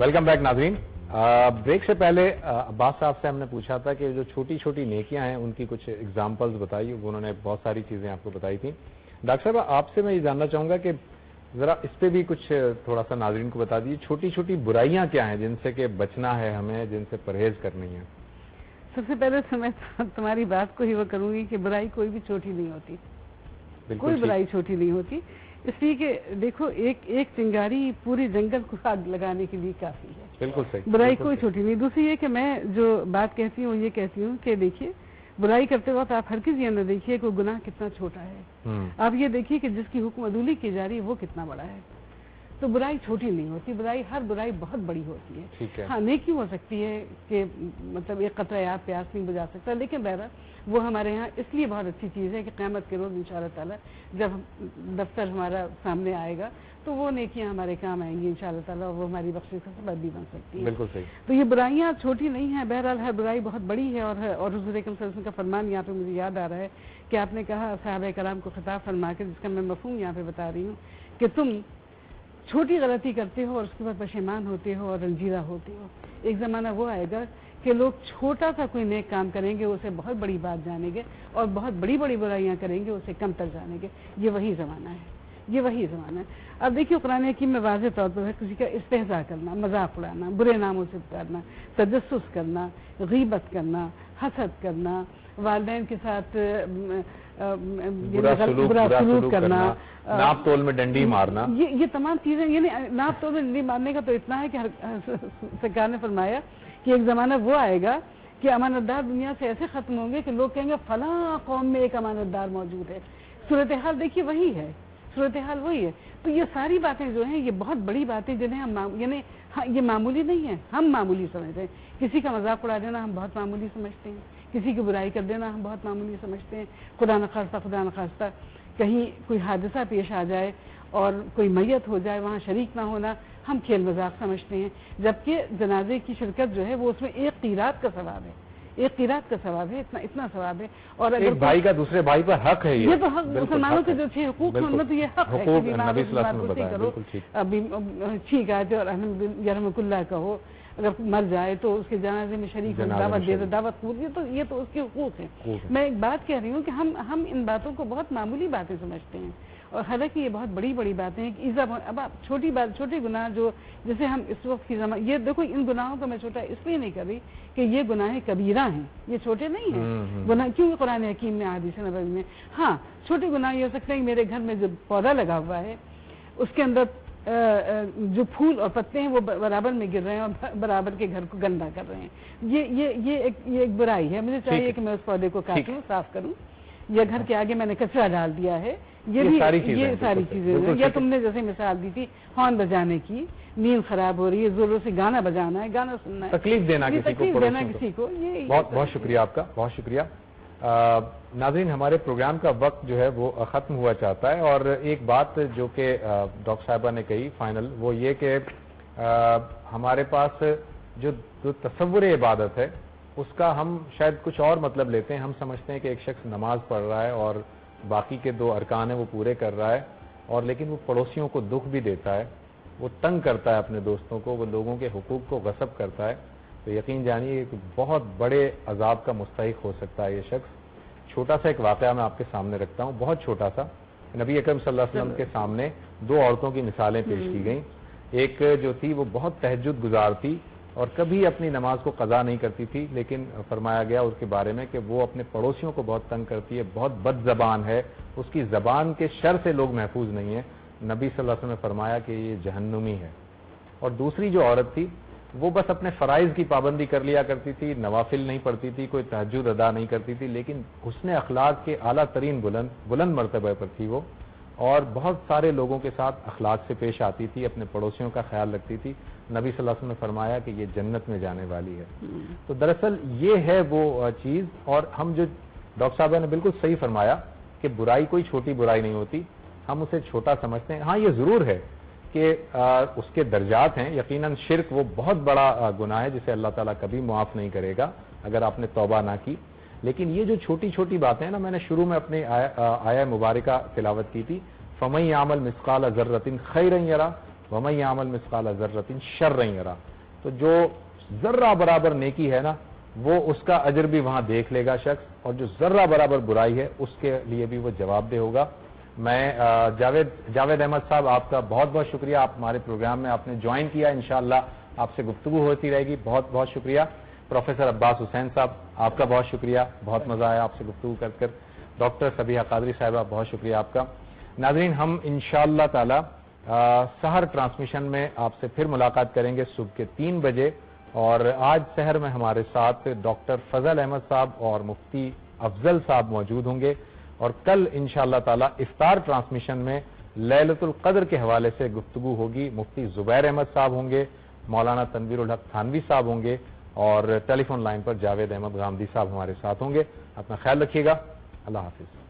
Welcome back ناظرین. Break سے پہلے عباس صاحب سے ہم نے پوچھا تھا کہ جو چھوٹی چھوٹی نیکیاں ہیں ان کی کچھ ایگزامپلز بتائیے. انہوں نے بہت ساری چیزیں آپ کو بتائی تھیں. ڈاکٹر صاحب آپ سے میں یہ جاننا چاہوں گا کہ ذرا اس پہ بھی کچھ تھوڑا سا ناظرین کو بتا دیجیے, چھوٹی چھوٹی برائیاں کیا ہیں جن سے کہ بچنا ہے ہمیں, جن سے پرہیز کرنی ہے. سب سے پہلے میں تمہاری بات کو ہی وہ کروں گی کہ برائی کوئی بھی چھوٹی نہیں ہوتی, کوئی برائی چھوٹی نہیں ہوتی, اس لیے کہ دیکھو ایک چنگاری پوری جنگل کو آگ لگانے کے لیے کافی ہے. بالکل صحیح, برائی کوئی چھوٹی نہیں. دوسری یہ کہ میں جو بات کہتی ہوں یہ کہتی ہوں کہ دیکھیے برائی کرتے وقت آپ ہر کسی اندر دیکھیے کوئی گناہ کتنا چھوٹا ہے, آپ یہ دیکھیے کہ جس کی حکم عدولی کی جا رہی ہے وہ کتنا بڑا ہے. تو برائی چھوٹی نہیں ہوتی, ہر برائی بہت بڑی ہوتی ہے. ہاں نیکی ہو سکتی ہے کہ مطلب ایک قطرہ آپ پیاس نہیں بجھا سکتا, لیکن بہرحال وہ ہمارے ہاں اس لیے بہت اچھی چیز ہے کہ قیامت کے روز انشاءاللہ تعالیٰ جب دفتر ہمارا سامنے آئے گا تو وہ نیکیاں ہمارے کام آئیں گی انشاءاللہ تعالیٰ, وہ ہماری بخشش کا سبب بھی بن سکتی ہے. بالکل صحیح. تو یہ برائیاں چھوٹی نہیں ہیں, بہرحال ہر برائی بہت بڑی ہے. اور حضور اکرم صلی اللہ علیہ وسلم کا فرمان یہاں پہ مجھے یاد آ رہا ہے کہ آپ نے کہا صحابہ کرام کو خطاب فرما کے, جس کا میں مفہوم یہاں پہ بتا رہی ہوں کہ تم چھوٹی غلطی کرتے ہو اور اس کے بعد پشیمان ہوتے ہو اور رنجیدہ ہوتے ہو. ایک زمانہ وہ آئے گا کہ لوگ چھوٹا سا کوئی نیک کام کریں گے اسے بہت بڑی بات جانیں گے, اور بہت بڑی بڑی برائیاں کریں گے اسے کم تر جانیں گے. یہ وہی زمانہ ہے, یہ وہی زمانہ ہے. اب دیکھیے قرآن حکیم میں واضح طور پر ہے کسی کا استہزاء کرنا, مذاق اڑانا, برے ناموں سے پکارنا, تجسس کرنا, غیبت کرنا, حسد کرنا, والدین کے ساتھ برا سلوک کرنا, ناپ تول میں ڈنڈی مارنا, یہ تمام چیزیں. یعنی ناپ تول میں ڈنڈی مارنے کا تو اتنا ہے کہ سرکار نے فرمایا کہ ایک زمانہ وہ آئے گا کہ امانت دار دنیا سے ایسے ختم ہوں گے کہ لوگ کہیں گے فلاں قوم میں ایک امانت دار موجود ہے. صورتحال دیکھیے وہی ہے, صورتحال وہی ہے. تو یہ ساری باتیں جو ہیں یہ بہت بڑی باتیں جنہیں ہم یعنی یہ معمولی نہیں ہے, ہم معمولی سمجھتے ہیں. کسی کا مذاق اڑا دینا ہم بہت معمولی سمجھتے ہیں, کسی کی برائی کر دینا ہم بہت معمولی سمجھتے ہیں. خدا نخواستہ کہیں کوئی حادثہ پیش آ جائے اور کوئی میت ہو جائے, وہاں شریک نہ ہونا ہم کھیل مذاق سمجھتے ہیں, جبکہ جنازے کی شرکت جو ہے وہ اس میں ایک قیرات کا ثواب ہے, ایک قیرات کا ثواب ہے, اتنا ثواب ہے. اور اگر ایک بھائی کا دوسرے بھائی پر حق ہے, یہ تو حق مسلمانوں کے جو 6 حقوق ہیں ان میں تو یہ حق ہے کہ کرو. ابھی ٹھیک ہے اور یرحمک اللہ کہو, اگر مر جائے تو اس کے جنازے میں شریک دعوت دے, دعوت پوری, تو یہ تو اس کے حقوق ہیں. میں ایک بات کہہ رہی ہوں کہ ہم ان باتوں کو بہت معمولی باتیں سمجھتے ہیں, اور حالانکہ یہ بہت بڑی بڑی باتیں ہیں. اب چھوٹی گناہ جو جسے ہم اس وقت کی زمانے, یہ دیکھو ان گناہوں کو میں چھوٹا اس لیے نہیں کر رہی کہ یہ گناہ کبیرہ ہیں, یہ چھوٹے نہیں ہیں گناہ, کیونکہ قرآن حکیم میں احادیث نبوی میں ہاں چھوٹے گناہ یہ ہو سکتے ہیں کہ میرے گھر میں جو پودا لگا ہوا ہے اس کے اندر جو پھول اور پتے ہیں وہ برابر میں گر رہے ہیں اور برابر کے گھر کو گندا کر رہے ہیں. یہ ایک برائی ہے. مجھے چاہیے کہ میں اس پودے کو کاٹوں, صاف کروں, یا گھر کے آگے میں نے کچرا ڈال دیا ہے, یہ ساری چیزیں. یا تم نے جیسے مثال دی تھی ہارن بجانے کی, نیند خراب ہو رہی ہے, زوروں سے گانا بجانا ہے, گانا سننا ہے, تکلیف دینا کسی کو. بہت شکریہ آپ کا, بہت شکریہ. ناظرین ہمارے پروگرام کا وقت جو ہے وہ ختم ہوا چاہتا ہے, اور ایک بات جو کہ ڈاکٹر صاحبہ نے کہی فائنل, وہ یہ کہ ہمارے پاس جو تصور عبادت ہے اس کا ہم شاید کچھ اور مطلب لیتے ہیں. ہم سمجھتے ہیں کہ ایک شخص نماز پڑھ رہا ہے اور باقی کے 2 ارکان ہیں وہ پورے کر رہا ہے, اور لیکن وہ پڑوسیوں کو دکھ بھی دیتا ہے, وہ تنگ کرتا ہے اپنے دوستوں کو, وہ لوگوں کے حقوق کو غصب کرتا ہے, تو یقین جانیے کہ بہت بڑے عذاب کا مستحق ہو سکتا ہے یہ شخص. چھوٹا سا ایک واقعہ میں آپ کے سامنے رکھتا ہوں, بہت چھوٹا سا. نبی اکرم صلی اللہ علیہ وسلم کے سامنے 2 عورتوں کی مثالیں پیش کی گئیں. ایک جو تھی وہ بہت تہجد گزار تھی اور کبھی اپنی نماز کو قضا نہیں کرتی تھی, لیکن فرمایا گیا اس کے بارے میں کہ وہ اپنے پڑوسیوں کو بہت تنگ کرتی ہے, بہت بد زبان ہے, اس کی زبان کے شر سے لوگ محفوظ نہیں ہیں. نبی صلی اللہ علیہ وسلم نے فرمایا کہ یہ جہنمی ہے. اور دوسری جو عورت تھی وہ بس اپنے فرائض کی پابندی کر لیا کرتی تھی, نوافل نہیں پڑھتی تھی, کوئی تہجد ادا نہیں کرتی تھی, لیکن حسن اخلاق کے اعلیٰ ترین بلند مرتبہ پر تھی وہ, اور بہت سارے لوگوں کے ساتھ اخلاق سے پیش آتی تھی, اپنے پڑوسیوں کا خیال رکھتی تھی. نبی صلی اللہ علیہ وسلم نے فرمایا کہ یہ جنت میں جانے والی ہے. تو دراصل یہ ہے وہ چیز. اور ہم جو ڈاکٹر صاحب نے بالکل صحیح فرمایا کہ برائی کوئی چھوٹی برائی نہیں ہوتی, ہم اسے چھوٹا سمجھتے ہیں. ہاں یہ ضرور ہے کہ اس کے درجات ہیں. یقیناً شرک وہ بہت بڑا گناہ ہے جسے اللہ تعالیٰ کبھی معاف نہیں کرے گا اگر آپ نے توبہ نہ کی. لیکن یہ جو چھوٹی چھوٹی باتیں ہیں نا, میں نے شروع میں اپنی آیہ مبارکہ تلاوت کی تھی, فَمَن يَعْمَلْ مِثْقَالَ ذَرَّةٍ خَيْرًا يَرَهُ وَمَن يَعْمَلْ مِثْقَالَ ذَرَّةٍ شَرًّا يَرَهُ، تو جو ذرہ برابر نیکی ہے نا وہ اس کا اجر بھی وہاں دیکھ لے گا شخص، اور جو ذرہ برابر برائی ہے اس کے لیے بھی وہ جواب دہ ہوگا۔ میں جاوید احمد صاحب آپ کا بہت بہت شکریہ، آپ ہمارے پروگرام میں آپ نے جوائن کیا، انشاءاللہ آپ سے گفتگو ہوتی رہے گی، بہت بہت شکریہ۔ پروفیسر عباس حسین صاحب آپ کا بہت شکریہ، بہت مزہ آیا آپ سے گفتگو کر۔ ڈاکٹر صبیحہ قادری صاحبہ بہت شکریہ آپ کا۔ ناظرین، ہم انشاءاللہ تعالی سحر ٹرانسمیشن میں آپ سے پھر ملاقات کریں گے صبح کے 3 بجے، اور آج سحر میں ہمارے ساتھ ڈاکٹر فضل احمد صاحب اور مفتی افضل صاحب موجود ہوں گے، اور کل انشاءاللہ تعالی افطار ٹرانسمیشن میں لیلۃ القدر کے حوالے سے گفتگو ہوگی، مفتی زبیر احمد صاحب ہوں گے، مولانا تنویر الحق تھانوی صاحب ہوں گے، اور ٹیلی فون لائن پر جاوید احمد غامدی صاحب ہمارے ساتھ ہوں گے۔ اپنا خیال رکھیے گا، اللہ حافظ۔